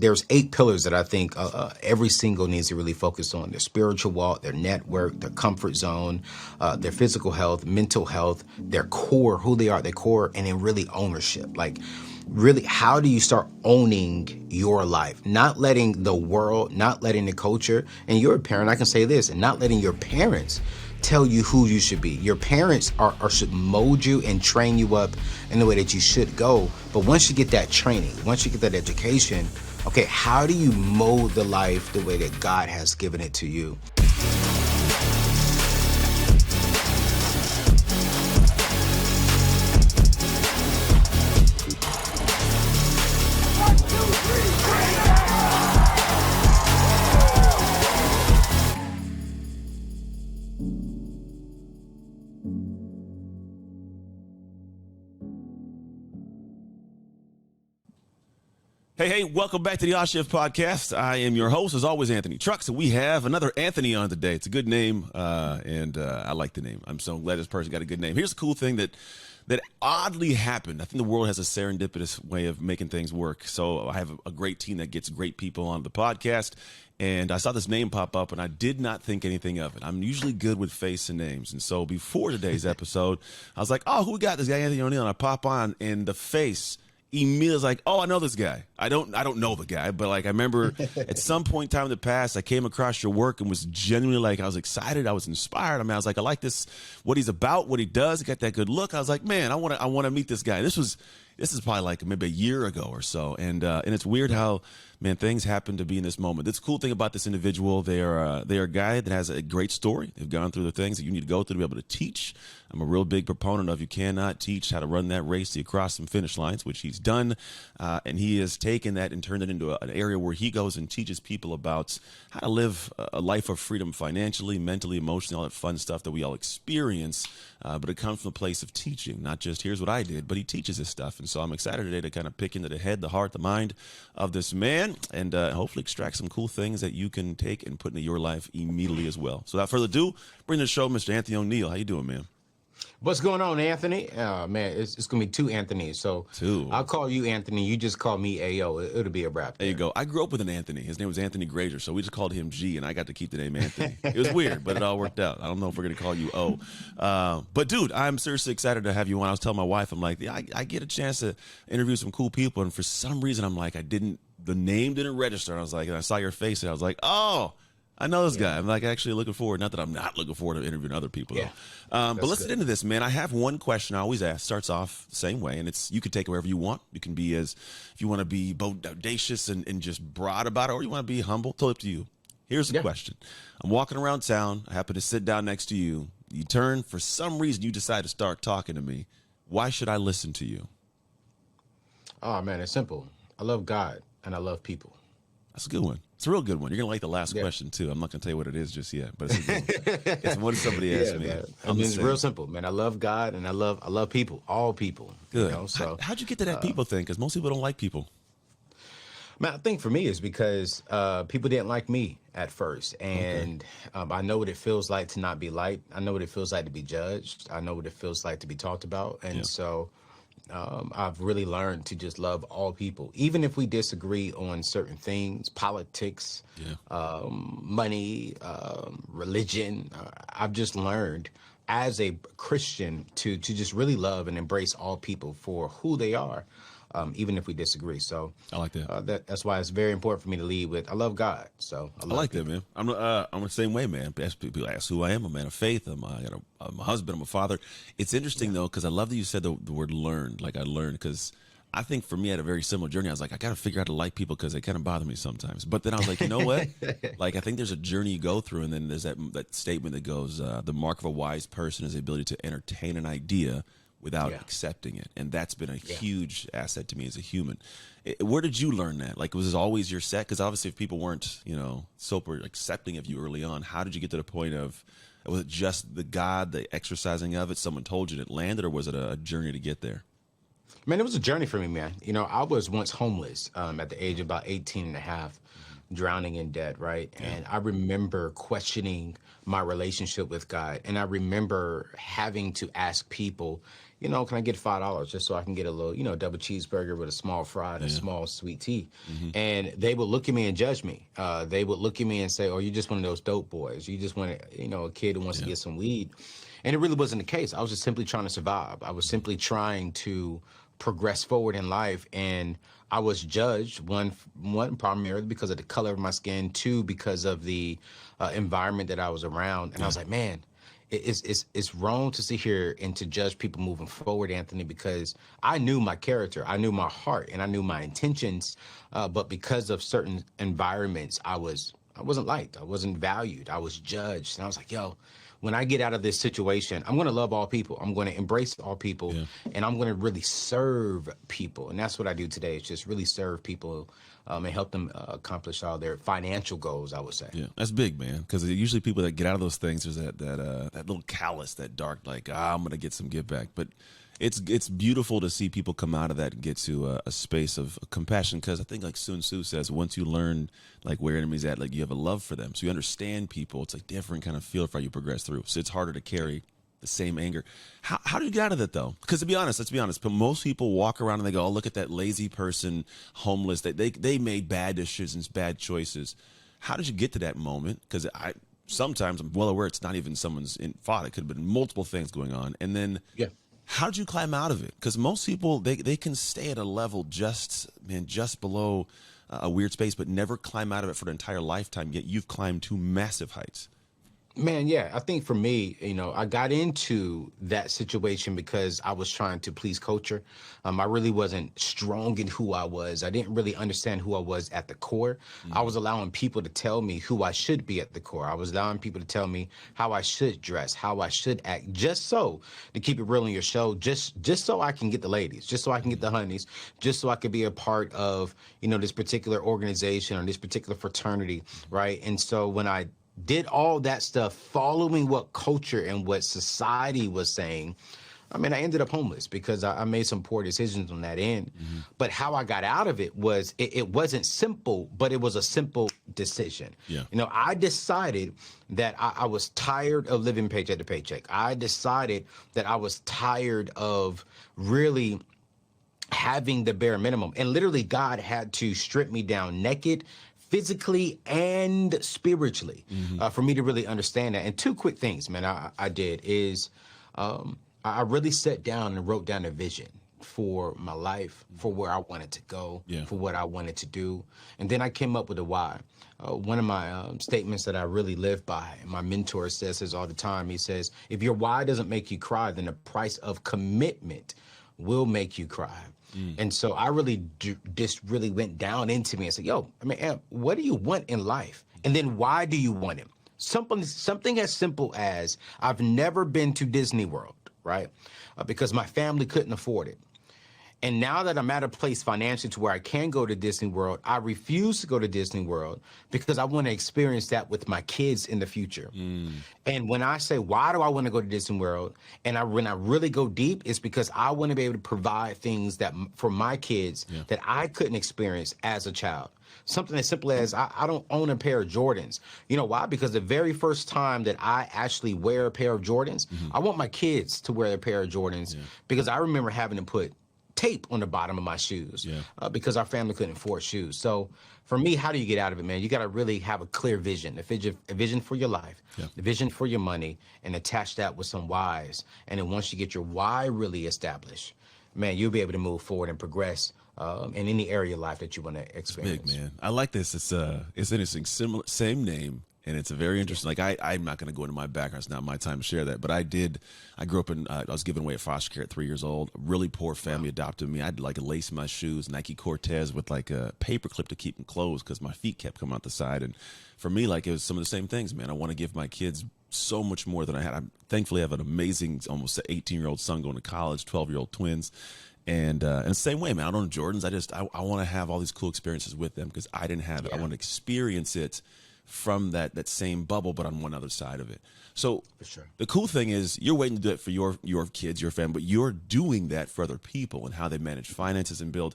there's 8 pillars that I think every single needs to really focus on: their spiritual walk, their network, their comfort zone, their physical health, mental health, their core, who they are, their core, and then really ownership. Like, really, how do you start owning your life? Not letting the world, not letting the culture, and you're a parent, I can say this, and not letting your parents tell you who you should be. Your parents should mold you and train you up in the way that you should go. But once you get that training, once you get that education, okay, how do you mold the life the way that God has given it to you? Hey, welcome back to the Odd Shift Podcast. I am your host, as always, Anthony Trucks, and we have another Anthony on today. It's a good name, and I like the name. I'm so glad this person got a good name. Here's a cool thing that oddly happened. I think the world has a serendipitous way of making things work. So I have a great team that gets great people on the podcast, and I saw this name pop up, and I did not think anything of it. I'm usually good with face and names, and so before today's episode, I was like, oh, who we got? This guy, Anthony O'Neill, and I pop on, and the face immediately was like, oh, I know this guy. I don't know the guy, but like I remember at some point in time in the past, I came across your work and was genuinely like, I was excited, I was inspired. I mean, I was like, I like this, what he's about, what he does. He got that good look. I was like, man, I want to meet this guy. This is probably like maybe a year ago or so, and it's weird how, man, things happen to be in this moment. This cool thing about this individual, they are a guy that has a great story. They've gone through the things that you need to go through to be able to teach. I'm a real big proponent of you cannot teach how to run that race to cross some finish lines, which he's done, and he has taken that and turned it into an area where he goes and teaches people about how to live a life of freedom financially, mentally, emotionally, all that fun stuff that we all experience, but it comes from a place of teaching, not just here's what I did, but he teaches this stuff. And so I'm excited today to kind of pick into the head, the heart, the mind of this man, and hopefully extract some cool things that you can take and put into your life immediately as well. So without further ado, bring to the show Mr. Anthony O'Neill. How you doing, man? What's going on, Anthony? Man, it's going to be 2 Anthonys. So I'll call you Anthony. You just call me A.O. It'll be a wrap. There you go. I grew up with an Anthony. His name was Anthony Grazer, so we just called him G, and I got to keep the name Anthony. It was weird, but it all worked out. I don't know if we're going to call you O. But, dude, I'm seriously excited to have you on. I was telling my wife, I'm like, I get a chance to interview some cool people, and for some reason, I'm like, the name didn't register. And I was like, and I saw your face, and I was like, oh, I know this guy. I'm like actually looking forward. Not that I'm not looking forward to interviewing other people, though. But let's get into this, man. I have one question I always ask. Starts off the same way, and it's you can take it wherever you want. You can be if you want to be both audacious and just broad about it, or you want to be humble. Totally up to you. Here's the question. I'm walking around town. I happen to sit down next to you. You turn. For some reason, you decide to start talking to me. Why should I listen to you? Oh, man, it's simple. I love God, and I love people. That's a good one. It's a real good one. You're gonna like the last question too. I'm not gonna tell you what it is just yet, but it's a good one. It's what somebody asked me. Man. I mean, it's real simple, man. I love God and I love people, all people. Good. You know, so how'd you get to that people thing? Because most people don't like people. Man, I think for me is because people didn't like me at first, and I know what it feels like to not be liked. I know what it feels like to be judged. I know what it feels like to be talked about, and so. I've really learned to just love all people, even if we disagree on certain things, politics, money, religion. I've just learned as a Christian to just really love and embrace all people for who they are, even if we disagree. So I like that. That's why it's very important for me to lead with I love God. So I like that, man. I'm the same way, man. People ask who I am. I'm a man of faith. I'm a husband. I'm a father. It's interesting though, because I love that you said the word learned. Like I learned, because I think for me I had a very similar journey. I was like, I got to figure out how to like people because they kind of bother me sometimes. But then I was like, you know what? Like I think there's a journey you go through, and then there's that statement that goes, the mark of a wise person is the ability to entertain an idea without accepting it. And that's been a huge asset to me as a human. Where did you learn that? Like, was this always your set? Because obviously if people weren't, super accepting of you early on, how did you get to the point of, was it just the exercising of it? Someone told you it landed, or was it a journey to get there? Man, it was a journey for me, man. I was once homeless at the age of about 18 and a half, drowning in debt, right? Yeah. And I remember questioning my relationship with God. And I remember having to ask people, can I get $5 just so I can get a little, double cheeseburger with a small fry and a small sweet tea? And they would look at me and judge me. They would look at me and say, oh, you're just one of those dope boys. You just want to, a kid who wants to get some weed. And it really wasn't the case. I was just simply trying to survive. I was simply trying to progress forward in life. And I was judged, one primarily because of the color of my skin, two, because of the environment that I was around. And I was like, man, it's wrong to sit here and to judge people moving forward, Anthony, because I knew my character, I knew my heart, and I knew my intentions. But because of certain environments, I wasn't liked, I wasn't valued, I was judged. And I was like, yo, when I get out of this situation, I'm going to love all people. I'm going to embrace all people, and I'm going to really serve people. And that's what I do today. It's just really serve people and help them accomplish all their financial goals, I would say. Yeah, that's big, man. Because usually people that get out of those things, there's that little callous, that dark, like, I'm going to get some give back. But it's beautiful to see people come out of that and get to a space of compassion, because I think, like Sun Tzu says, once you learn like where enemies at, like you have a love for them, so you understand people. It's like different kind of feel for how you progress through. So it's harder to carry the same anger. How do you get out of that though? Because let's be honest, but most people walk around and they go, oh, look at that lazy person, homeless. They made bad decisions, bad choices. How did you get to that moment? Because sometimes I'm well aware it's not even someone's fault. It could have been multiple things going on, and then how did you climb out of it? Because most people, they can stay at a level just below a weird space, but never climb out of it for an entire lifetime, yet you've climbed to massive heights. Man, yeah, I think for me, I got into that situation because I was trying to please culture. I really wasn't strong in who I was. I didn't really understand who I was at the core. I was allowing people to tell me who I should be at the core. I was allowing people to tell me how I should dress, how I should act, just so, to keep it real in your show, just so I can get the ladies, just so I can get the honeys, just so I could be a part of, this particular organization or this particular fraternity, right? And so when I did all that stuff following what culture and what society was saying, I ended up homeless because I made some poor decisions on that end. But how I got out of it was, it wasn't simple, but it was a simple decision. I decided that I was tired of living paycheck to paycheck. I decided that I was tired of really having the bare minimum. And literally, God had to strip me down naked, physically and spiritually, for me to really understand that. And two quick things, man, I did is I really sat down and wrote down a vision for my life, for where I wanted to go, for what I wanted to do. And then I came up with a why. One of my statements that I really live by, and my mentor says this all the time, he says, if your why doesn't make you cry, then the price of commitment will make you cry. And so I really just really went down into me and said, yo, what do you want in life? And then why do you want it? Something as simple as, I've never been to Disney World, right? Because my family couldn't afford it. And now that I'm at a place financially to where I can go to Disney World, I refuse to go to Disney World because I want to experience that with my kids in the future. And when I say, why do I want to go to Disney World? And when I really go deep, it's because I want to be able to provide things that for my kids that I couldn't experience as a child. Something as simple as, I don't own a pair of Jordans. You know why? Because the very first time that I actually wear a pair of Jordans, I want my kids to wear a pair of Jordans, because I remember having to put tape on the bottom of my shoes because our family couldn't afford shoes. So for me, how do you get out of it, man? You got to really have a clear vision, a vision for your life, a vision for your money, and attach that with some whys. And then once you get your why really established, man, you'll be able to move forward and progress in any area of life that you want to experience. Big, man. I like this. It's interesting. Same name. And it's a very interesting, like, I'm not going to go into my background. It's not my time to share that. But I grew up I was given away at foster care at 3 years old. A really poor family adopted me. I had like a lace in my shoes, Nike Cortez with like a paper clip to keep them closed because my feet kept coming out the side. And for me, like, it was some of the same things, man. I want to give my kids so much more than I had. I thankfully have an amazing, almost 18-year-old son going to college, 12-year-old twins. And the same way, man, I don't know Jordans. I want to have all these cool experiences with them because I didn't have it. I want to experience it from that same bubble, but on one other side of it. So for sure, the cool thing is you're waiting to do it for your kids, your family, but you're doing that for other people and how they manage finances and build.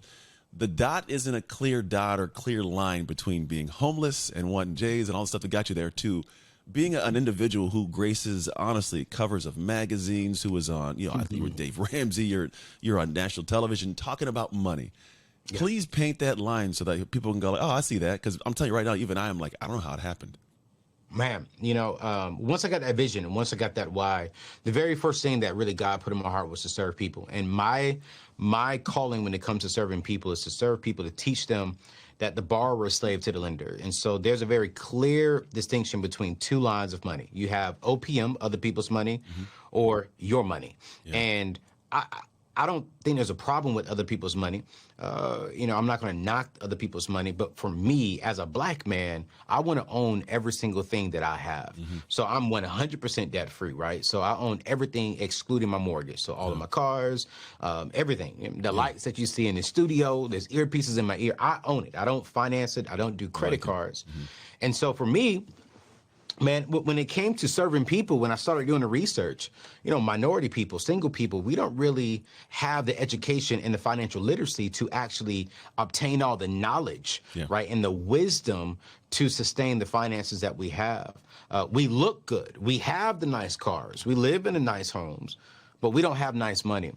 The dot isn't a clear dot or clear line between being homeless and wanting J's and all the stuff that got you there too. being an individual who graces, honestly, covers of magazines, who was on, I think you were Dave Ramsey, you're on national television talking about money. Yeah. Please paint that line so that people can go like, oh, I see that. Because I'm telling you right now, even I am like, I don't know how it happened. Man, once I got that vision and once I got that why, the very first thing that really God put in my heart was to serve people. And my calling when it comes to serving people is to serve people, to teach them that the borrower is slave to the lender. And so there's a very clear distinction between two lines of money. You have OPM, other people's money, or your money. Yeah. And I don't think there's a problem with other people's money. I'm not going to knock other people's money. But for me, as a black man, I want to own every single thing that I have. So I'm 100% debt free, right? So I own everything excluding my mortgage. So all of my cars, everything. The lights that you see in the studio, there's earpieces in my ear. I own it. I don't finance it. I don't do credit cards. And so for me, man, when it came to serving people, when I started doing the research, minority people, single people, we don't really have the education and the financial literacy to actually obtain all the knowledge, right, and the wisdom to sustain the finances that we have. We look good. We have the nice cars. We live in the nice homes, but we don't have nice money.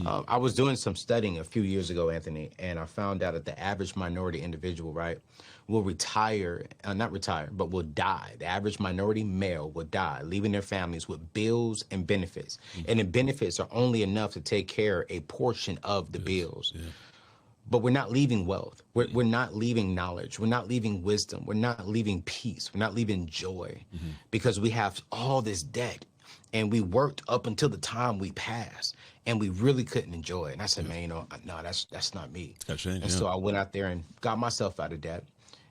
I was doing some studying a few years ago, Anthony, and I found out that the average minority individual, right, will not retire, but will die. The average minority male will die, leaving their families with bills and benefits. And the benefits are only enough to take care of a portion of the bills. But we're not leaving wealth. We're not leaving knowledge. We're not leaving wisdom. We're not leaving peace. We're not leaving joy because we have all this debt. And we worked up until the time we passed, and we really couldn't enjoy it. And I said, man, no, that's not me. So I went out there and got myself out of debt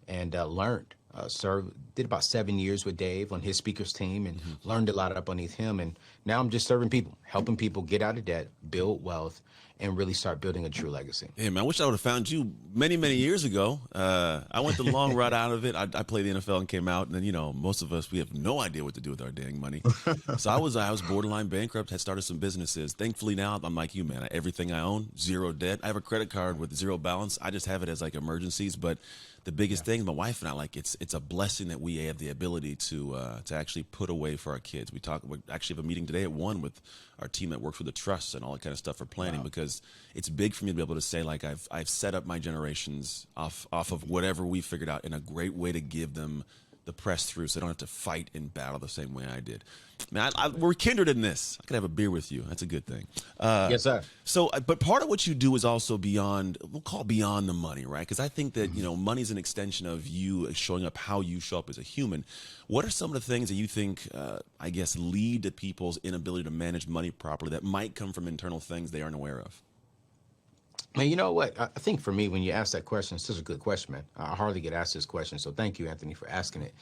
and learned, did about 7 years with Dave on his speakers team and learned a lot up underneath him. And now I'm just serving people, helping people get out of debt, build wealth, and really start building a true legacy. Yeah, man, I wish I would have found you many, many years ago. I went the long route out of it. I played the NFL and came out, and then, most of us, we have no idea what to do with our dang money. So I was borderline bankrupt, had started some businesses. Thankfully now, I'm like you, man. Everything I own, zero debt. I have a credit card with zero balance. I just have it as like emergencies, but the biggest thing, my wife and I, it's a blessing that we have the ability to actually put away for our kids. We actually have a meeting today at 1 with our team that works with the trusts and all that kind of stuff for planning, because it's big for me to be able to say, like, I've set up my generations off of whatever we figured out in a great way to give them the press through so they don't have to fight and battle the same way I did. Man, we're kindred in this. I could have a beer with you. That's a good thing. Yes, sir. So, but part of what you do is also beyond the money, right? Because I think that, money is an extension of you showing up how you show up as a human. What are some of the things that you think, lead to people's inability to manage money properly that might come from internal things they aren't aware of? Man, you know what? I think for me, when you ask that question, it's such a good question, man. I hardly get asked this question, so thank you, Anthony, for asking it.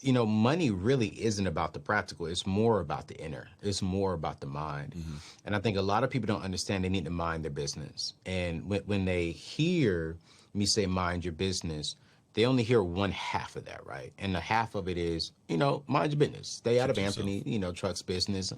Money really isn't about the practical. It's more about the inner. It's more about the mind. And I think a lot of people don't understand they need to mind their business. And when they hear me say mind your business, they only hear one half of that, right? And the half of it is, mind your business. Stay out of Anthony, Truck's business.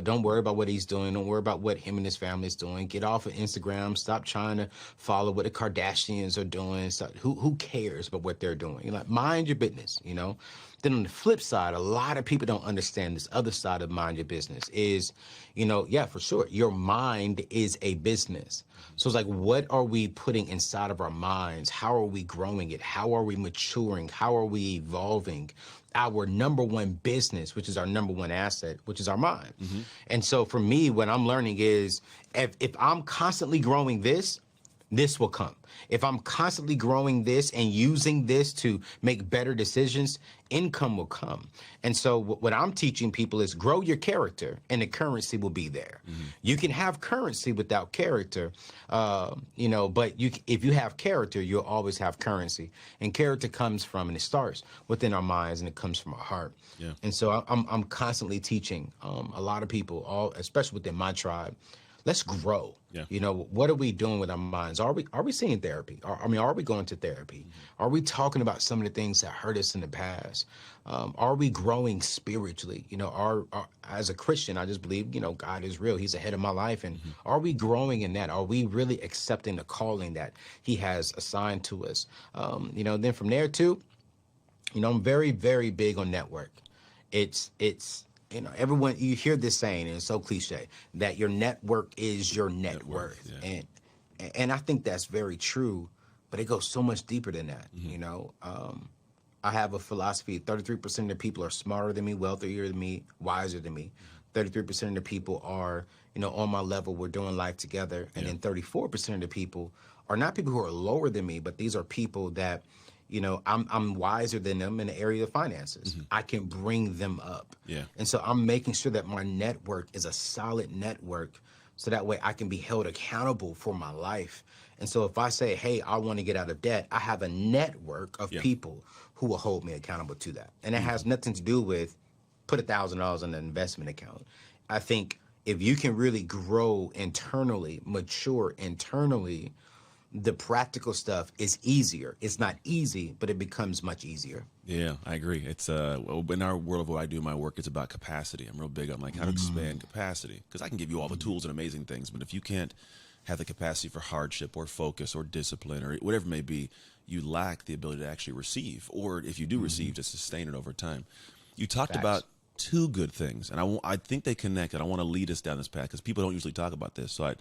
Don't worry about what he's doing. Don't worry about what him and his family is doing. Get off of Instagram. Stop trying to follow what the Kardashians are doing. Who cares about what they're doing? Mind your business, Then on the flip side, a lot of people don't understand this other side of mind your business is, for sure, your mind is a business. So it's like, what are we putting inside of our minds? How are we growing it? How are we maturing? How are we evolving our number one business, which is our number one asset, which is our mind? And so for me, what I'm learning is if I'm constantly growing this will come. If I'm constantly growing this and using this to make better decisions, income will come. And so what I'm teaching people is grow your character and the currency will be there. You can have currency without character, but if you have character, you'll always have currency. And character comes from, and it starts within our minds and it comes from our heart. Yeah. And so I'm constantly teaching a lot of people, especially within my tribe, let's grow. Yeah. What are we doing with our minds? Are we seeing therapy? Are we going to therapy? Are we talking about some of the things that hurt us in the past? Are we growing spiritually? As a Christian, I just believe, God is real. He's ahead of my life. And are we growing in that? Are we really accepting the calling that he has assigned to us? Then from there too, I'm very, very big on network. It's everyone, you hear this saying, and it's so cliche, that your network is your net worth. Yeah. And I think that's very true, but it goes so much deeper than that. I have a philosophy: 33% of the people are smarter than me, wealthier than me, wiser than me. 33% of the people are, on my level. We're doing life together. And then 34% of the people are not people who are lower than me, but these are people that, I'm wiser than them in the area of finances. I can bring them up. Yeah. And so I'm making sure that my network is a solid network, so that way I can be held accountable for my life. And so if I say, hey, I want to get out of debt, I have a network of people who will hold me accountable to that. And it has nothing to do with put $1,000 in an investment account. I think if you can really grow internally, mature internally, the practical stuff is easier. It's not easy, but it becomes much easier. Yeah, I agree. It's in our world of what I do in my work, it's about capacity. I'm real big on like how to expand capacity, because I can give you all the tools and amazing things, but if you can't have the capacity for hardship or focus or discipline or whatever it may be, you lack the ability to actually receive, or if you do receive, to sustain it over time. You talked about two good things, and I think they connect, and I want to lead us down this path because people don't usually talk about this. So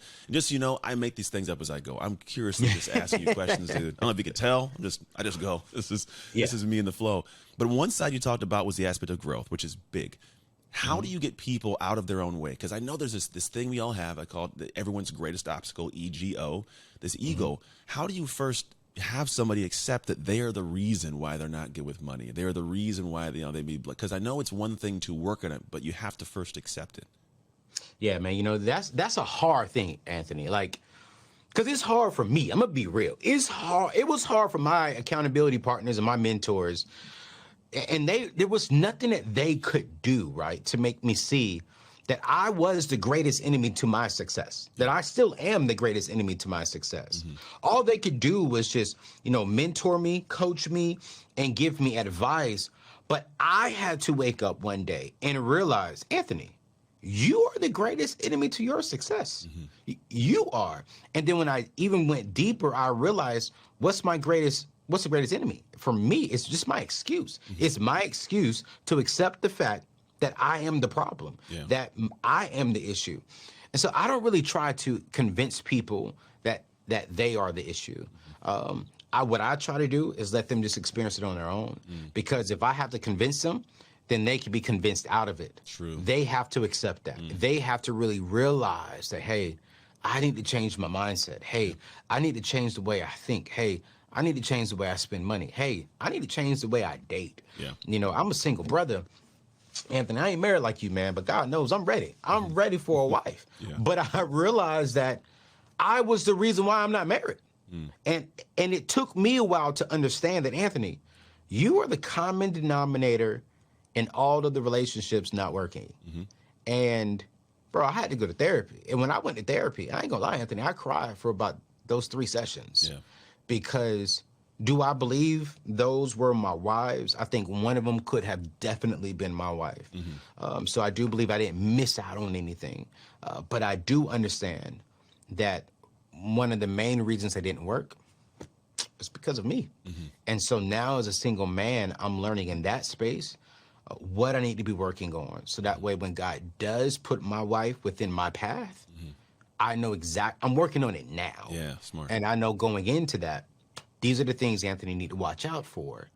I make these things up as I go. I'm curiously just asking you questions, dude. I don't know if you could tell. I just go. This is me in the flow. But one side you talked about was the aspect of growth, which is big. How do you get people out of their own way? Because I know there's this thing we all have. I call it everyone's greatest obstacle, EGO, this ego. How do you first have somebody accept that they are the reason why they're not good with money? They're the reason why they be, because I know it's one thing to work on it, but you have to first accept it. Yeah, man. That's a hard thing, Anthony. Like, because it's hard for me. I'm gonna be real. It's hard. It was hard for my accountability partners and my mentors. And there was nothing that they could do, right, to make me see that I was the greatest enemy to my success, that I still am the greatest enemy to my success. All they could do was just, mentor me, coach me, and give me advice. But I had to wake up one day and realize, Anthony, you are the greatest enemy to your success. You are. And then when I even went deeper, I realized what's the greatest enemy? For me, it's just my excuse. It's my excuse to accept the fact that I am the problem, that I am the issue. And so I don't really try to convince people that they are the issue. What I try to do is let them just experience it on their own. Because if I have to convince them, then they can be convinced out of it. True. They have to accept that. They have to really realize that, hey, I need to change my mindset. Hey, I need to change the way I think. Hey, I need to change the way I spend money. Hey, I need to change the way I date. I'm a single brother. Anthony, I ain't married like you, man, but God knows I'm ready. I'm ready for a wife. But I realized that I was the reason why I'm not married. And it took me a while to understand that, Anthony, you are the common denominator in all of the relationships not working. And, bro, I had to go to therapy. And when I went to therapy, I ain't gonna lie, Anthony, I cried for about those 3 sessions. Because do I believe those were my wives? I think one of them could have definitely been my wife. So I do believe I didn't miss out on anything. But I do understand that one of the main reasons they didn't work is because of me. And so now as a single man, I'm learning in that space what I need to be working on. So that way when God does put my wife within my path, I know I'm working on it now. Yeah, smart. And I know going into that, these are the things Anthony need to watch out for.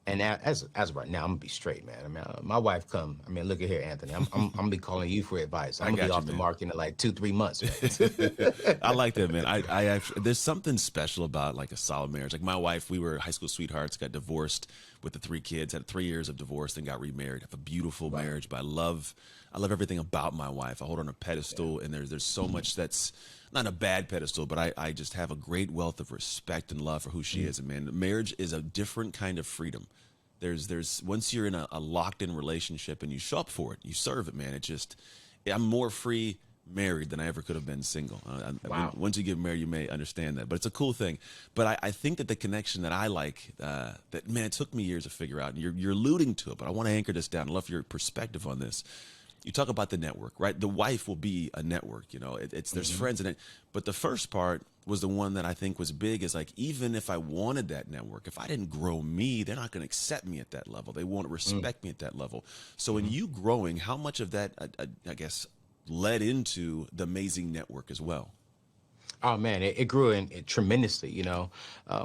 And as of right now, I'm gonna be straight, man. I mean, my wife look at here, Anthony. I'm gonna be calling you for advice. I'm gonna be off the market in like 2-3 months. I like that, man. I actually, there's something special about like a solid marriage. Like my wife, we were high school sweethearts, got divorced with the 3 kids, had 3 years of divorce, then got remarried. Have a beautiful marriage, but I love everything about my wife. I hold her on a pedestal, and there's so much that's not a bad pedestal, but I just have a great wealth of respect and love for who she is. And man, marriage is a different kind of freedom. There's once you're in a locked in relationship and you show up for it, you serve it, man. I'm more free married than I ever could have been single. I mean, once you get married, you may understand that, but it's a cool thing. But I think that the connection that I like, it took me years to figure out, and you're alluding to it, but I want to anchor this down. I love your perspective on this. you talk about the network, right? The wife will be a network, you know, it's there's friends in it. But the first part was the one that I think was big is like, even if I wanted that network, if I didn't grow me, they're not going to accept me at that level. They won't respect me at that level. So in you growing, how much of that, I guess, led into the amazing network as well? Oh man, it grew in tremendously. You know,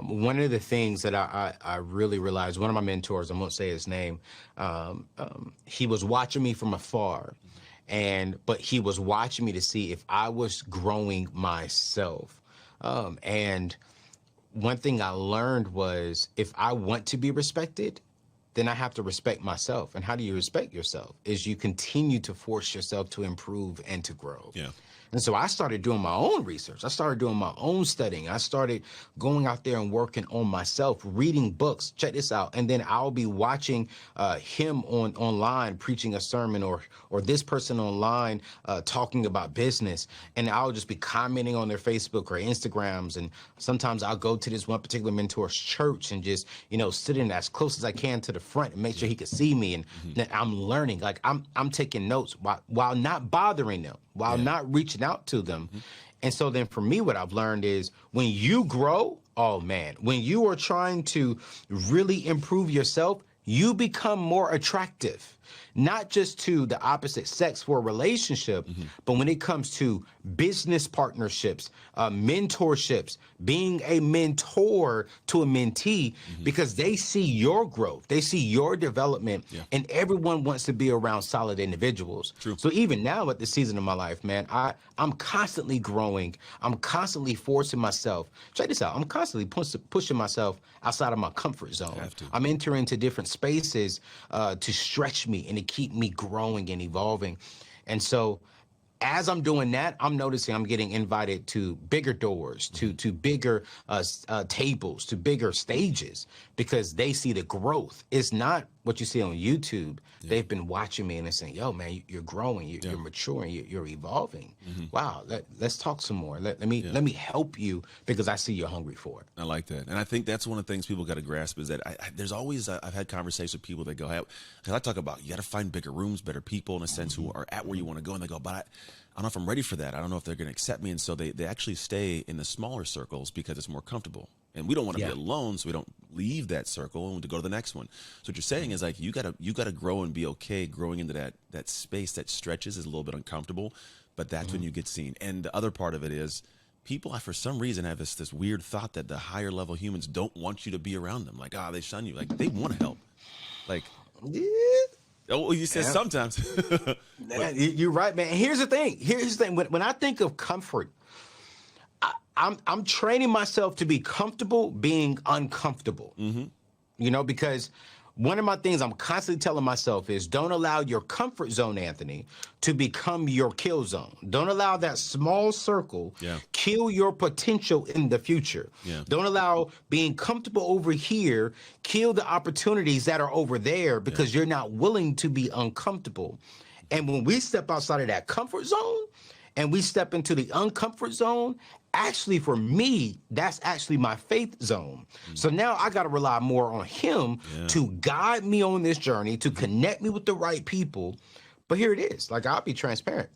one of the things that I really realized, one of my mentors, I won't say his name, he was watching me from afar, but he was watching me to see if I was growing myself. And one thing I learned was if I want to be respected, then I have to respect myself. And how do you respect yourself? Is you continue to force yourself to improve and to grow. Yeah. And so I started doing my own research. I started doing my own studying. I started going out there and working on myself, reading books. Check this out. And then I'll be watching him online preaching a sermon, or this person online talking about business. And I'll just be commenting on their Facebook or Instagrams. And sometimes I'll go to this one particular mentor's church and just, you know, sit in as close as I can to the front and make sure he could see me. And then I'm learning. Like I'm taking notes while not bothering them, while not reaching out to them. And so then for me, what I've learned is when you grow, oh man, when you are trying to really improve yourself, you become more attractive, not just to the opposite sex for a relationship, but when it comes to business partnerships, mentorships, being a mentor to a mentee, because they see your growth, they see your development, and everyone wants to be around solid individuals. True. So even now at this season of my life, man, I'm constantly growing. I'm constantly forcing myself. Check this out. I'm constantly pushing myself outside of my comfort zone. Have to. I'm entering into different spaces to stretch me and to keep me growing and evolving. And so as I'm doing that, I'm noticing I'm getting invited to bigger doors, to bigger tables, to bigger stages, because they see the growth. It's not what you see on YouTube. They've been watching me and they're saying, yo, man, you're growing, you're maturing, you're evolving. Wow, let's talk some more. Let me help you because I see you're hungry for it. I like that. And I think that's one of the things people got to grasp is that there's always, I've had conversations with people that go, because I talk about, you got to find bigger rooms, better people in a sense who are at where you want to go. And they go, but I don't know if I'm ready for that. I don't know if they're going to accept me. And so they actually stay in the smaller circles because it's more comfortable. And we don't want to be alone, so we don't leave that circle and to go to the next one. So what you're saying is like you gotta grow and be okay growing into that space that stretches, is a little bit uncomfortable, but that's when you get seen. And the other part of it is people, for some reason, have this weird thought that the higher level humans don't want you to be around them. Like, they shun you. Like, they want to help. Like, oh, you said sometimes. You're right, man. Here's the thing. When I think of comfort, I'm training myself to be comfortable being uncomfortable. You know, because one of my things I'm constantly telling myself is don't allow your comfort zone, Anthony, to become your kill zone. Don't allow that small circle kill your potential in the future. Don't allow being comfortable over here kill the opportunities that are over there because you're not willing to be uncomfortable. And when we step outside of that comfort zone and we step into the uncomfort zone, actually, for me, that's actually my faith zone. So now I got to rely more on him to guide me on this journey, to connect me with the right people. But here it is. Like, I'll be transparent.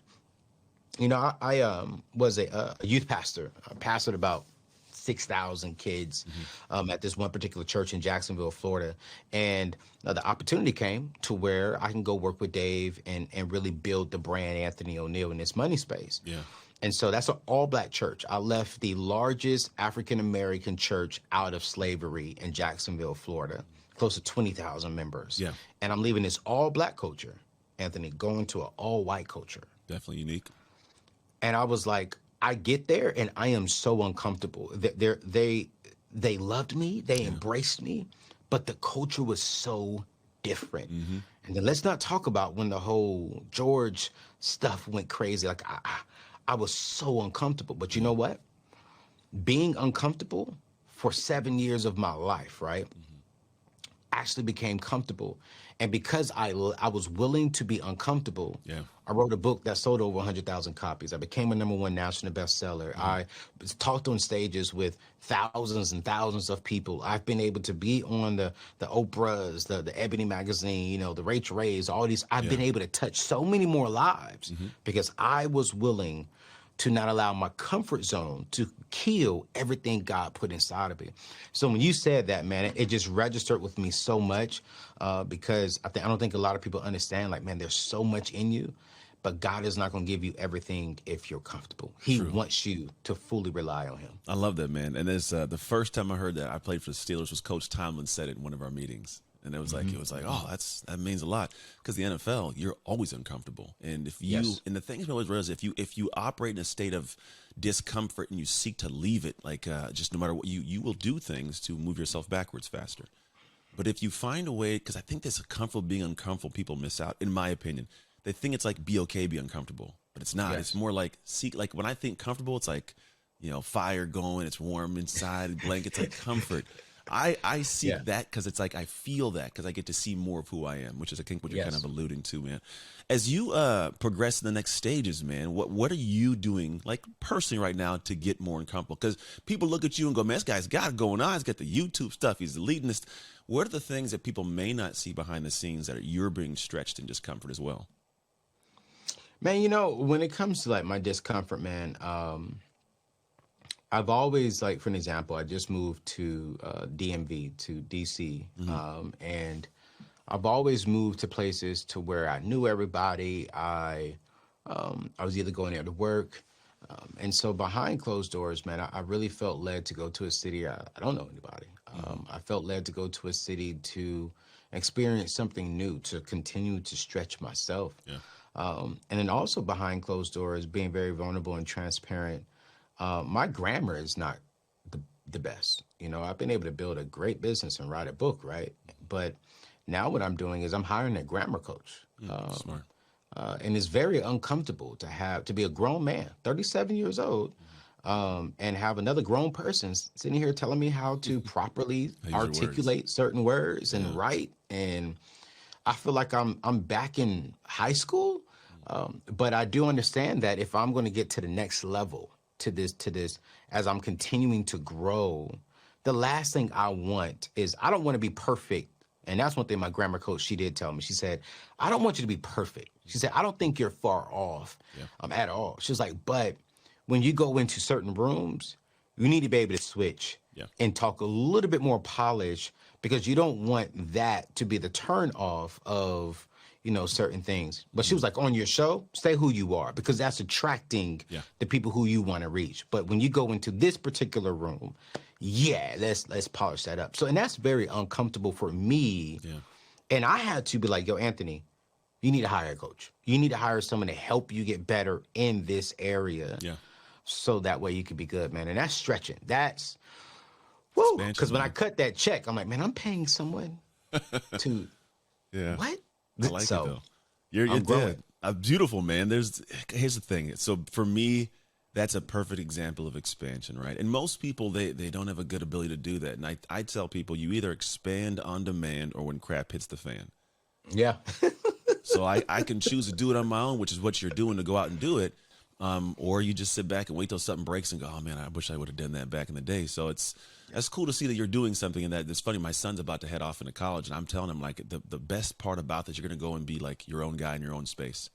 You know, I was a youth pastor. I pastored about 6,000 kids at this one particular church in Jacksonville, Florida. And the opportunity came to where I can go work with Dave and really build the brand Anthony O'Neill in this money space. And so that's an all-black church. I left the largest African-American church out of slavery in Jacksonville, Florida, close to 20,000 members. And I'm leaving this all-black culture, Anthony, going to an all-white culture. Definitely unique. And I was like, I get there and I am so uncomfortable. They loved me, they embraced me, but the culture was so different. And then let's not talk about when the whole George stuff went crazy. Like, I was so uncomfortable. But you know what? Being uncomfortable for 7 years of my life, right? actually became comfortable. And because I was willing to be uncomfortable, Yeah. I wrote a book that sold over 100,000 copies. I became a #1 national bestseller. I talked on stages with thousands and thousands of people. I've been able to be on the Oprahs, the Ebony magazine, the Rachel Rays, all these. I've been Yeah. able to touch so many more lives because I was willing to not allow my comfort zone to kill everything God put inside of me. So when you said that, man, it just registered with me so much because I don't think a lot of people understand, like, man, there's so much in you, but God is not going to give you everything if you're comfortable. He True. wants you to fully rely on him. I love that, man. And it's the first time I heard that I played for the Steelers was Coach Tomlin said it in one of our meetings. And it was like, oh, that means a lot, because the NFL, you're always uncomfortable. And if you, Yes. and the thing is always realize, if you operate in a state of discomfort and you seek to leave it, like just no matter what, you will do things to move yourself backwards faster. But if you find a way, because I think there's a comfortable being uncomfortable, people miss out, in my opinion. They think it's like be okay, be uncomfortable, but it's not. Yes. It's more like like when I think comfortable, it's like, fire going, it's warm inside, blankets, like comfort. I seek that because it's like I feel that because I get to see more of who I am, which is I think what you're kind of alluding to, man. As you progress in the next stages, man, what are you doing, like personally right now, to get more uncomfortable? Because people look at you and go, man, this guy's got it going on. He's got the YouTube stuff. He's leading this. What are the things that people may not see behind the scenes that you're being stretched in discomfort as well? Man, when it comes to like my discomfort, man, I've always, like, for an example, I just moved to DMV, to DC, and I've always moved to places to where I knew everybody. I was either going there to work, and so behind closed doors, man, I really felt led to go to a city I don't know anybody. I felt led to go to a city to experience something new, to continue to stretch myself. Yeah. And then also behind closed doors, being very vulnerable and transparent. My grammar is not the best. I've been able to build a great business and write a book, right? But now what I'm doing is I'm hiring a grammar coach. Smart. And it's very uncomfortable to be a grown man, 37 years old, and have another grown person sitting here telling me how to properly articulate certain words and write. And I feel like I'm back in high school. But I do understand that if I'm going to get to the next level, to this, as I'm continuing to grow, the last thing I want is, I don't want to be perfect. And that's one thing my grammar coach, she did tell me. She said, I don't want you to be perfect. She said, I don't think you're far off at all. She was like, but when you go into certain rooms, you need to be able to switch and talk a little bit more polished, because you don't want that to be the turn off of certain things. But she was like, on your show, stay who you are, because that's attracting the people who you want to reach. But when you go into this particular room, let's polish that up. So, and that's very uncomfortable for me. Yeah. And I had to be like, yo, Anthony, you need to hire a coach. You need to hire someone to help you get better in this area. Yeah. So that way you can be good, man. And that's stretching. That's, woo. Because when I cut that check, I'm like, man, I'm paying someone to, what? I like it though. You're dead. Beautiful, man. Here's the thing. So for me, that's a perfect example of expansion, right? And most people, they don't have a good ability to do that. And I tell people, you either expand on demand or when crap hits the fan. Yeah. So I can choose to do it on my own, which is what you're doing, to go out and do it. Or you just sit back and wait till something breaks and go, oh man, I wish I would have done that back in the day. So that's cool to see that you're doing something. And that it's funny. My son's about to head off into college, and I'm telling him, like, the best part about this, you're going to go and be like your own guy in your own space.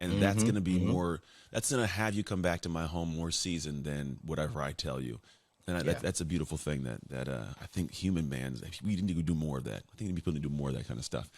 And that's going to be more, that's going to have you come back to my home more seasoned than whatever I tell you. And that's a beautiful thing that I think human beings, we need to do more of that. I think people need to do more of that kind of stuff.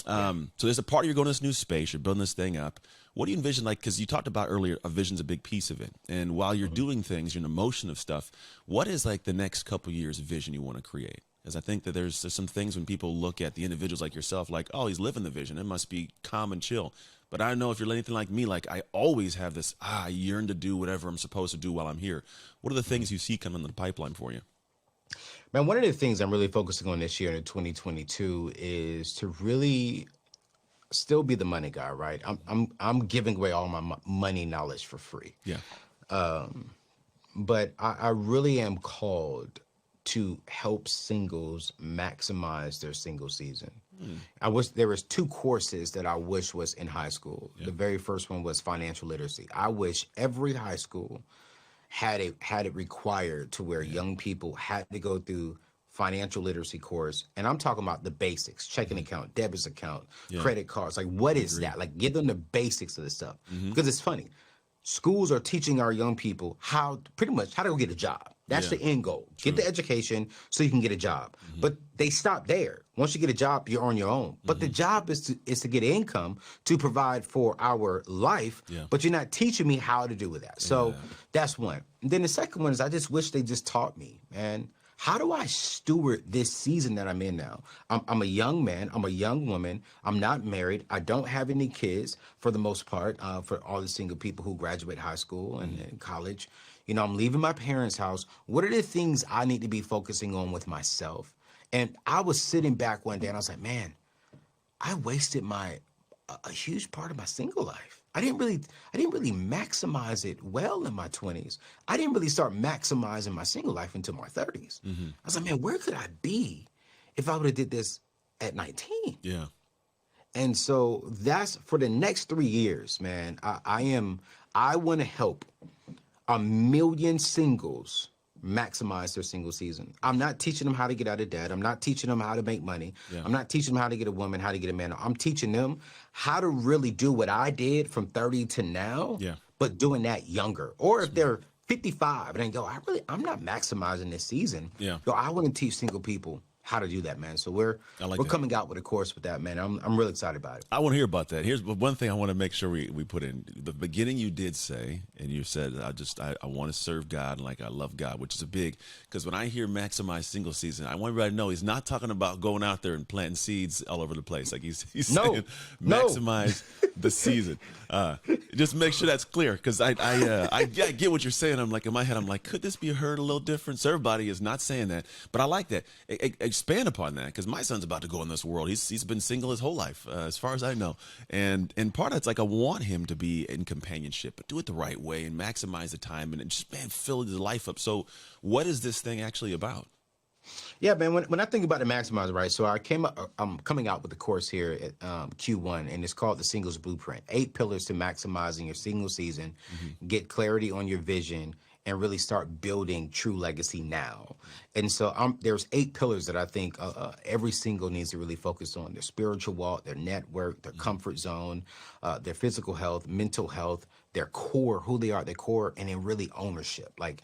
So there's a part of you're going to this new space, you're building this thing up. What do you envision, like, because you talked about earlier, a vision's a big piece of it. And while you're doing things, you're in the motion of stuff, what is like the next couple of years vision you want to create? Because I think that there's some things when people look at the individuals like yourself, like, oh, he's living the vision. It must be calm and chill. But I know if you're anything like me, like I always have this, I yearn to do whatever I'm supposed to do while I'm here. What are the things you see coming in the pipeline for you? Man, one of the things I'm really focusing on this year in 2022 is to really still be the money guy, right? I'm giving away all my money knowledge for free. Yeah. But I really am called to help singles maximize their single season. I wish there was two courses that I wish was in high school. The very first one was financial literacy. I wish every high school had it required to where young people had to go through financial literacy course. And I'm talking about the basics: checking account, debit account, credit cards. Like, what is that? Like, give them the basics of this stuff. Because it's funny. Schools are teaching our young people pretty much how to go get a job. That's the end goal. True. Get the education so you can get a job. But they stop there. Once you get a job, you're on your own. But the job is to get income to provide for our life. But you're not teaching me how to do with that. So that's one. And then the second one is I just wish they just taught me, man. How do I steward this season that I'm in now? I'm a young man. I'm a young woman. I'm not married. I don't have any kids for the most part, for all the single people who graduate high school and college. You know, I'm leaving my parents' house. What are the things I need to be focusing on with myself? And I was sitting back one day and I was like, man, I wasted a huge part of my single life. I didn't really maximize it well in my 20s. I didn't really start maximizing my single life until my 30s. I was like, man, where could I be if I would have did this at 19? Yeah. And so that's for the next 3 years, man. I want to help 1 million singles maximize their single season. I'm not teaching them how to get out of debt. I'm not teaching them how to make money. I'm not teaching them how to get a woman, how to get a man. I'm teaching them how to really do what I did from 30 to now, but doing that younger. Or if they're 55 and they go, I'm not maximizing this season. So I want to teach single people how to do that, man. So we're coming out with a course with that, man. I'm really excited about it. I want to hear about that. Here's one thing I want to make sure we put in. The beginning you did say, and you said, I want to serve God like I love God, which is a big, because when I hear maximize single season, I want everybody to know he's not talking about going out there and planting seeds all over the place. Like he's saying maximize the season. Just make sure that's clear, because I get what you're saying. I'm like, in my head, I'm like, could this be heard a little different? So everybody is not saying that, but I like that. Expand upon that, because my son's about to go in this world. He's been single his whole life, as far as I know, and part of it's like I want him to be in companionship, but do it the right way and maximize the time and just fill his life up. So, what is this thing actually about? Yeah, man. When I think about the maximizer, right? So I'm coming out with a course here at Q1, and it's called the Singles Blueprint: 8 pillars to maximizing your single season. Get clarity on your vision and really start building true legacy now. And so there's 8 pillars that I think every single needs to really focus on: their spiritual walk, their network, their comfort zone, their physical health, mental health, their core, who they are, their core, and then really ownership. Like,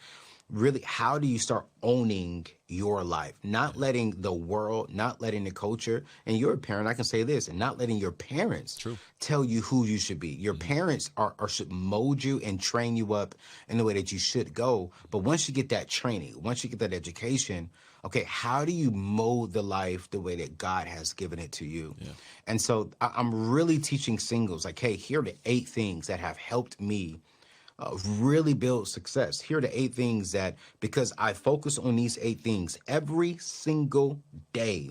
really, how do you start owning your life? Not letting the world, not letting the culture, and you're a parent, I can say this, and not letting your parents tell you who you should be. Your parents should mold you and train you up in the way that you should go. But once you get that training, once you get that education, okay, how do you mold the life the way that God has given it to you? And so I'm really teaching singles, like, hey, here are the 8 things that have helped me really build success. Here are the 8 things that, because I focus on these 8 things every single day,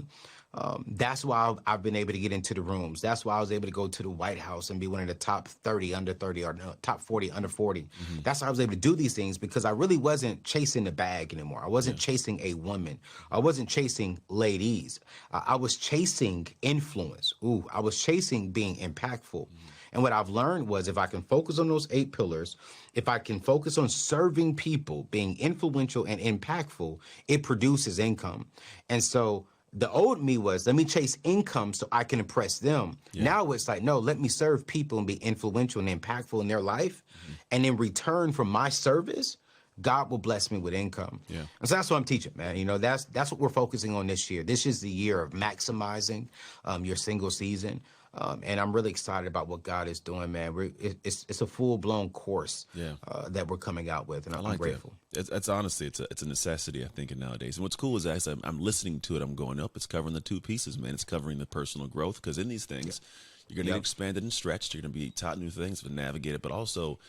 that's why I've been able to get into the rooms. That's why I was able to go to the White House and be one of the top 30 under 30, or no, top 40 under 40. That's why I was able to do these things, because I really wasn't chasing the bag anymore. I wasn't chasing a woman. I wasn't chasing ladies. I was chasing influence. I was chasing being impactful. And what I've learned was, if I can focus on those 8 pillars, if I can focus on serving people, being influential and impactful, it produces income. And so the old me was, let me chase income so I can impress them. Now it's like, no, let me serve people and be influential and impactful in their life. And in return for my service, God will bless me with income. And so that's what I'm teaching, man. You know, that's what we're focusing on this year. This is the year of maximizing your single season. And I'm really excited about what God is doing, man. It's a full-blown course that we're coming out with, and I'm grateful. It's honestly, it's a necessity, I think, nowadays. And what's cool is, as I'm listening to it, I'm going up. It's covering the 2 pieces, man. It's covering the personal growth, because in these things, you're going to get expanded and stretched. You're going to be taught new things to navigate it. But also,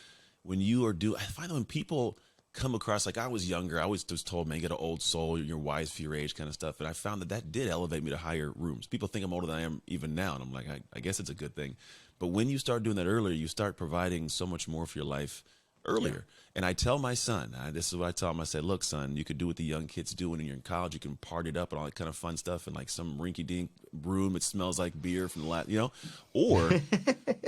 when you are I find that when people come across, like I was younger, I was just told, man, you got an old soul, you're wise for your age kind of stuff. And I found that did elevate me to higher rooms. People think I'm older than I am even now. And I'm like, I guess it's a good thing. But when you start doing that earlier, you start providing so much more for your life earlier. And I tell my son, this is what I tell him. I say, look, son, you could do what the young kids do when you're in college. You can party it up and all that kind of fun stuff in like some rinky-dink room. It smells like beer from the last, or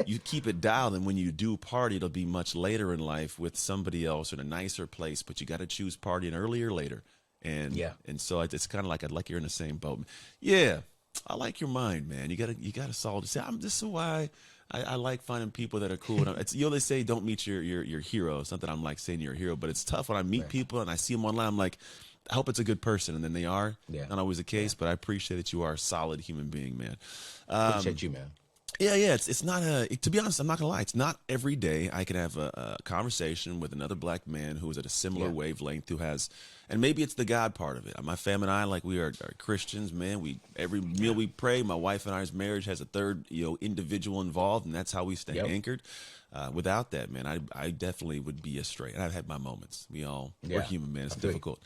you keep it dialed. And when you do party, it'll be much later in life with somebody else in a nicer place. But you got to choose partying earlier or later. And so it's kind of like I'd like you're in the same boat. Yeah, I like your mind, man. You gotta solve this. This is why I like finding people that are cool. And it's, they say don't meet your hero. It's not that I'm like saying you're a hero, but it's tough when I meet people and I see them online. I'm like, I hope it's a good person, and then they are. Yeah. Not always the case, but I appreciate that you are a solid human being, man. Appreciate you, man. Yeah. It's not to be honest, I'm not gonna lie. It's not every day I can have a conversation with another black man who is at a similar wavelength, who has, and maybe it's the God part of it. My family and I, like, we are Christians, man. Every meal we pray. My wife and I's marriage has a third, individual involved, and that's how we stay anchored. Without that, man, I definitely would be astray. And I've had my moments. We're human, man. It's difficult.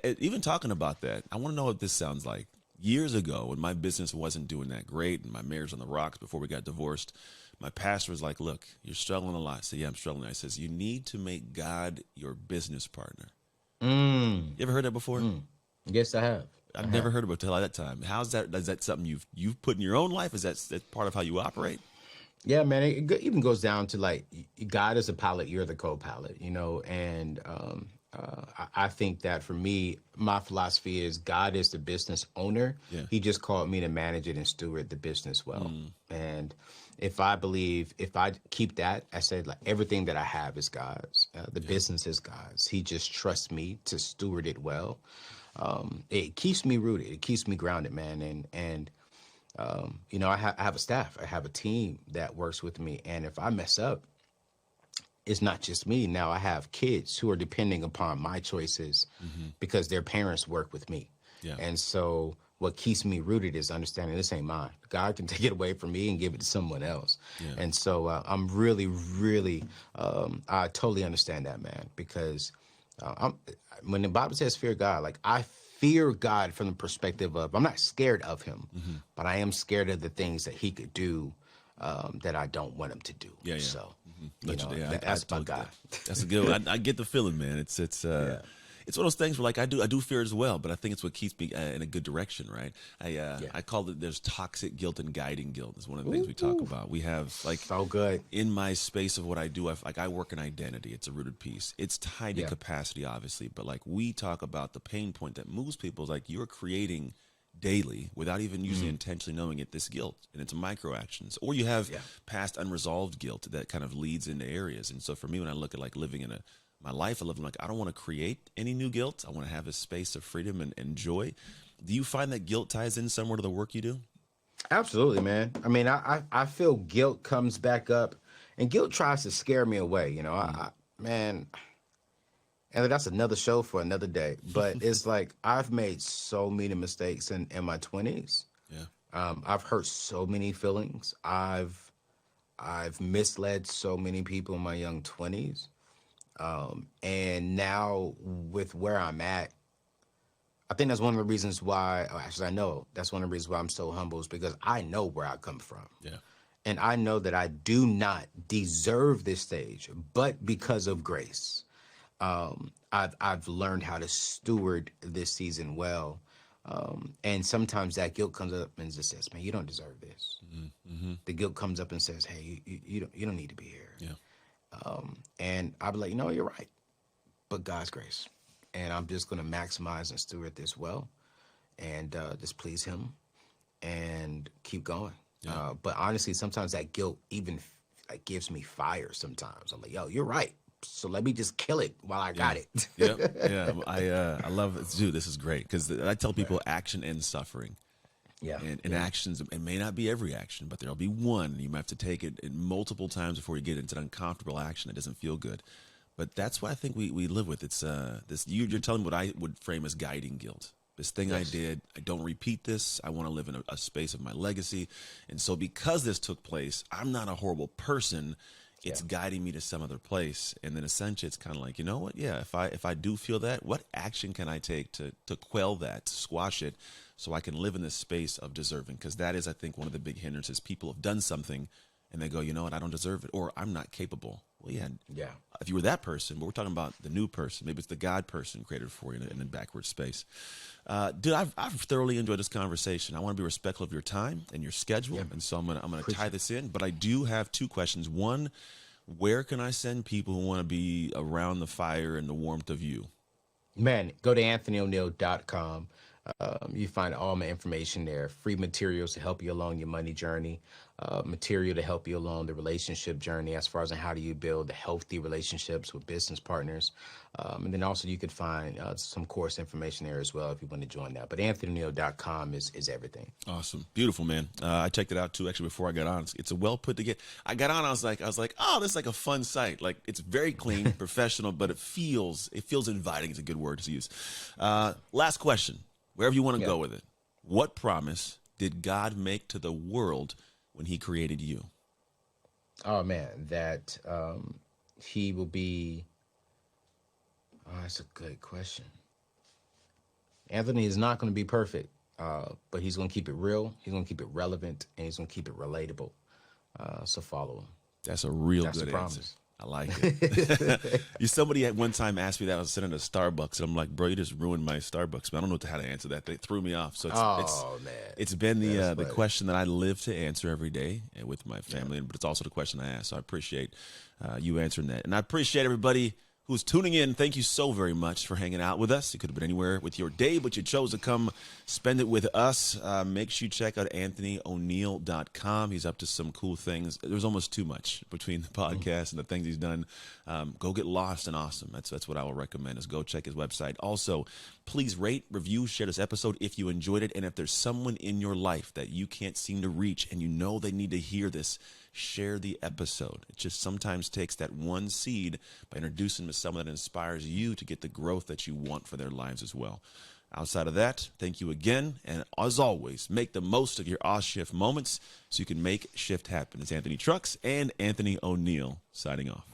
Even talking about that, I want to know what this sounds like. Years ago, when my business wasn't doing that great and my marriage on the rocks before we got divorced, my pastor was like, look, you're struggling a lot. I said, yeah, I'm struggling. I says, you need to make God your business partner. You ever heard that before? Yes, I have. I've never heard of it until that time. How's that? Is that something you've put in your own life? Is that part of how you operate? Yeah, man. It even goes down to like, God is a pilot, you're the co-pilot, and I think that for me, my philosophy is God is the business owner. Yeah. He just called me to manage it and steward the business well. And if I keep that, I said, like, everything that I have is God's. The business is God's. He just trusts me to steward it well. It keeps me rooted. It keeps me grounded, man. And I have a staff. I have a team that works with me. And if I mess up, it's not just me. Now I have kids who are depending upon my choices because their parents work with me. Yeah. And so what keeps me rooted is understanding this ain't mine. God can take it away from me and give it to someone else. Yeah. And so I'm really, really, I totally understand that, man, because when the Bible says fear God, like, I fear God from the perspective of, I'm not scared of him, but I am scared of the things that he could do that I don't want him to do. Yeah. So, that's about God. That's a good one. I get the feeling, man. It's one of those things where, like, I do fear as well, but I think it's what keeps me in a good direction, right? I call it, there's toxic guilt and guiding guilt. Is one of the things we talk about. We have, like, so good in my space of what I do. I work in identity. It's a rooted piece. It's tied to capacity, obviously, but like, we talk about the pain point that moves people. Is like, you're creating daily without even usually intentionally knowing it, this guilt, and it's micro actions, or you have past unresolved guilt that kind of leads into areas. And so for me, when I look at, like, living in my life, I live, like, I don't want to create any new guilt. I want to have a space of freedom and joy. Do you find that guilt ties in somewhere to the work you do? Absolutely, man. I mean, I feel guilt comes back up, and guilt tries to scare me away. Man, and that's another show for another day. But it's like, I've made so many mistakes in my 20s. Yeah. I've hurt so many feelings. I've misled so many people in my young 20s. And now with where I'm at, I think that's one of the reasons why, I know that's one of the reasons why I'm so humble, is because I know where I come from. Yeah. And I know that I do not deserve this stage, but because of grace, I've learned how to steward this season well. And sometimes that guilt comes up and just says, man, you don't deserve this. The guilt comes up and says, hey, you don't need to be here. Yeah. And I'll be like, you're right, but God's grace. And I'm just going to maximize and steward this well, and just please him and keep going. Yeah. But honestly, sometimes that guilt even like gives me fire sometimes. I'm like, yo, you're right. So let me just kill it while I got it. Yeah. I love it. Dude, this is great, because I tell people action ends suffering. Yeah. And actions, it may not be every action, but there'll be one. You might have to take it multiple times before you get into an uncomfortable action that doesn't feel good. But that's what I think we live with. It's this. You're telling me what I would frame as guiding guilt. This thing I did, I don't repeat this. I want to live in a space of my legacy. And so because this took place, I'm not a horrible person. It's guiding me to some other place. And then essentially it's kind of like, you know what? Yeah, if I do feel that, what action can I take to quell that, to squash it, so I can live in this space of deserving? Because that is, I think, one of the big hindrances. People have done something, and they go, you know what, I don't deserve it, or I'm not capable. Well, yeah, Yeah. if you were that person, but we're talking about the new person. Maybe it's the God person created for you in a backward space. Dude, I've thoroughly enjoyed this conversation. I want to be respectful of your time and your schedule, and so I'm gonna tie this in. But I do have two questions. One, where can I send people who want to be around the fire and the warmth of you? Man, go to anthonyoneil.com. You find all my information there, free materials to help you along your money journey, material to help you along the relationship journey as far as how do you build healthy relationships with business partners. And then also you could find some course information there as well if you want to join that. But anthonyoneil.com is everything. Awesome. Beautiful, man. I checked it out too, actually, before I got on. It's a well put together. I got on, I was like, oh, this is like a fun site. Like, it's very clean, professional, but it feels inviting. It's a good word to use. Last question, wherever you want to go with it. What promise did God make to the world when he created you? Oh man, that he will be. Oh, that's a good question. Anthony is not going to be perfect, but he's going to keep it real. He's going to keep it relevant, and he's going to keep it relatable. So follow him. That's a real That's good the answer. promise. I like it. Somebody at one time asked me that. I was sitting at a Starbucks, and I'm like, bro, you just ruined my Starbucks. Man, I don't know how to answer that. They threw me off. So it's been the question that I live to answer every day with my family, but it's also the question I ask. So I appreciate you answering that. And I appreciate everybody who's tuning in. Thank you so very much for hanging out with us. You could have been anywhere with your day, but you chose to come spend it with us. Make sure you check out anthonyoneil.com. He's up to some cool things. There's almost too much between the podcast and the things he's done. Go get lost and awesome. That's what I will recommend, is go check his website. Also, please rate, review, share this episode if you enjoyed it. And if there's someone in your life that you can't seem to reach and you know they need to hear this, share the episode. It just sometimes takes that one seed by introducing them to someone that inspires you to get the growth that you want for their lives as well. Outside of that, thank you again. And as always, make the most of your Oz Shift moments so you can make shift happen. It's Anthony Trucks and Anthony O'Neill signing off.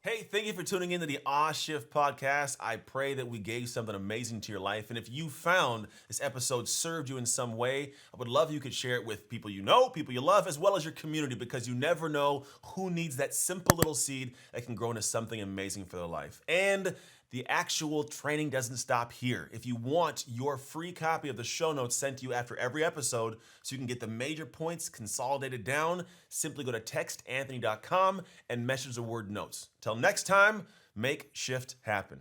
Hey, thank you for tuning into the Oz Shift podcast. I pray that we gave something amazing to your life. And if you found this episode served you in some way, I would love if you could share it with people you know, people you love, as well as your community, because you never know who needs that simple little seed that can grow into something amazing for their life. And the actual training doesn't stop here. If you want your free copy of the show notes sent to you after every episode so you can get the major points consolidated down, simply go to textanthony.com and message the word notes. Till next time, make shift happen.